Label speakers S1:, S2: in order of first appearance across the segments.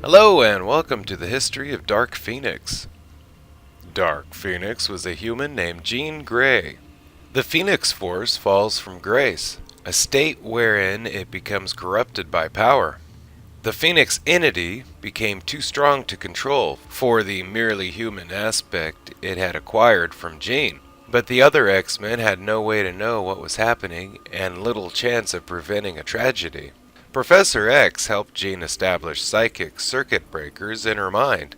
S1: Hello and welcome to the history of Dark Phoenix. Dark Phoenix was a human named Jean Grey. The Phoenix Force falls from grace, a state wherein it becomes corrupted by power. The Phoenix entity became too strong to control for the merely human aspect it had acquired from Jean. But the other X-Men had no way to know what was happening and little chance of preventing a tragedy. Professor X helped Jean establish psychic circuit breakers in her mind,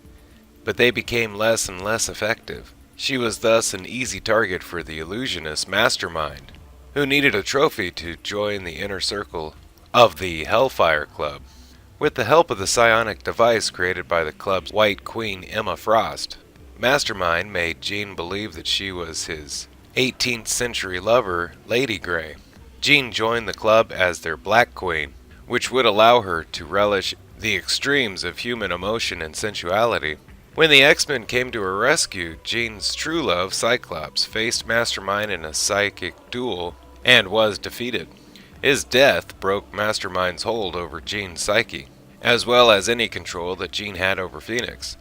S1: but they became less and less effective. She was thus an easy target for the illusionist Mastermind, who needed a trophy to join the inner circle of the Hellfire Club. With the help of the psionic device created by the club's White Queen Emma Frost, Mastermind made Jean believe that she was his 18th century lover, Lady Grey. Jean joined the club as their Black Queen, which would allow her to relish the extremes of human emotion and sensuality. When the X-Men came to her rescue, Jean's true love, Cyclops, faced Mastermind in a psychic duel and was defeated. His death broke Mastermind's hold over Jean's psyche, as well as any control that Jean had over Phoenix.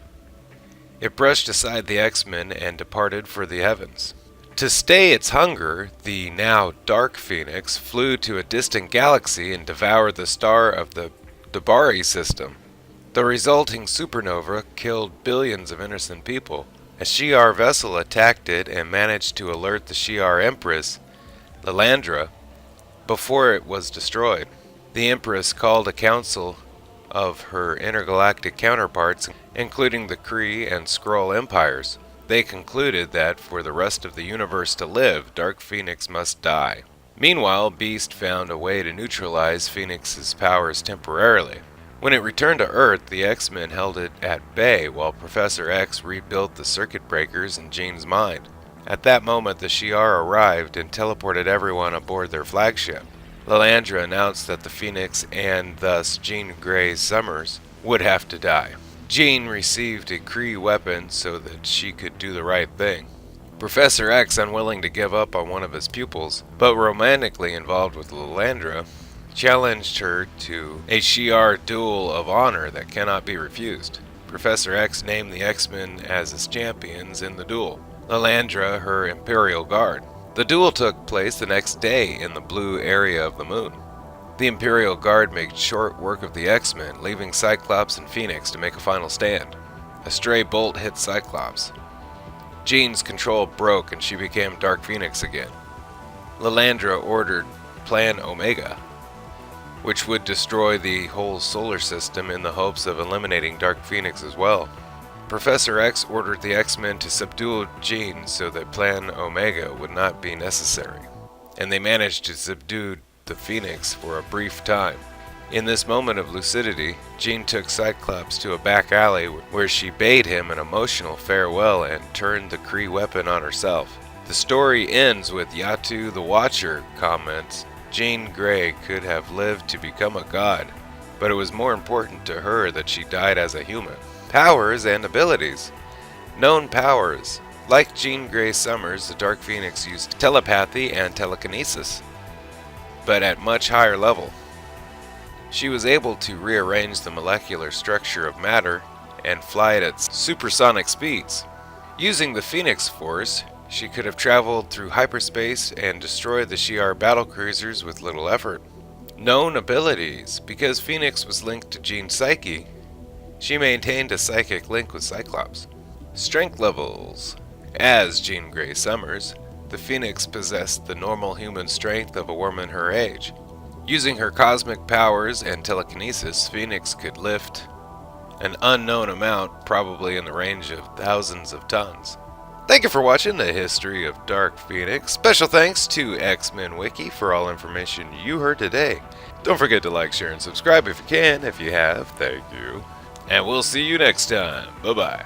S1: It brushed aside the X-Men and departed for the heavens. To stay its hunger, the now Dark Phoenix flew to a distant galaxy and devoured the star of the Debari system. The resulting supernova killed billions of innocent people. A Shi'ar vessel attacked it and managed to alert the Shi'ar Empress, Lilandra, before it was destroyed. The Empress called a council of her intergalactic counterparts, including the Kree and Skrull empires. They concluded that for the rest of the universe to live, Dark Phoenix must die. Meanwhile, Beast found a way to neutralize Phoenix's powers temporarily. When it returned to Earth, the X-Men held it at bay while Professor X rebuilt the circuit breakers in Jean's mind. At that moment, the Shi'ar arrived and teleported everyone aboard their flagship. Lilandra announced that the Phoenix, and thus Jean Grey Summers, would have to die. Jean received a Kree weapon so that she could do the right thing. Professor X, unwilling to give up on one of his pupils, but romantically involved with Lilandra, challenged her to a Shi'ar duel of honor that cannot be refused. Professor X named the X-Men as his champions in the duel, Lilandra her Imperial Guard. The duel took place the next day in the blue area of the moon. The Imperial Guard made short work of the X-Men, leaving Cyclops and Phoenix to make a final stand. A stray bolt hit Cyclops. Jean's control broke and she became Dark Phoenix again. Lilandra ordered Plan Omega, which would destroy the whole solar system in the hopes of eliminating Dark Phoenix as well. Professor X ordered the X-Men to subdue Jean so that Plan Omega would not be necessary, and they managed to subdue the Phoenix for a brief time. In this moment of lucidity, Jean took Cyclops to a back alley where she bade him an emotional farewell and turned the Kree weapon on herself. The story ends with Yatu the Watcher comments, "Jean Grey could have lived to become a god, but it was more important to her that she died as a human." Powers and abilities. Known powers. Like Jean Grey Summers, the Dark Phoenix used telepathy and telekinesis, but at much higher level. She was able to rearrange the molecular structure of matter and fly at supersonic speeds. Using the Phoenix Force, she could have traveled through hyperspace and destroyed the Shi'ar battlecruisers with little effort. Known abilities. Because Phoenix was linked to Jean's psyche, she maintained a psychic link with Cyclops. Strength levels. As Jean Grey Summers, the Phoenix possessed the normal human strength of a woman her age. Using her cosmic powers and telekinesis, Phoenix could lift an unknown amount, probably in the range of thousands of tons. Thank you for watching the history of Dark Phoenix. Special thanks to X-Men Wiki for all information you heard today. Don't forget to like, share, and subscribe if you can. If you have, thank you. And we'll see you next time. Bye-bye.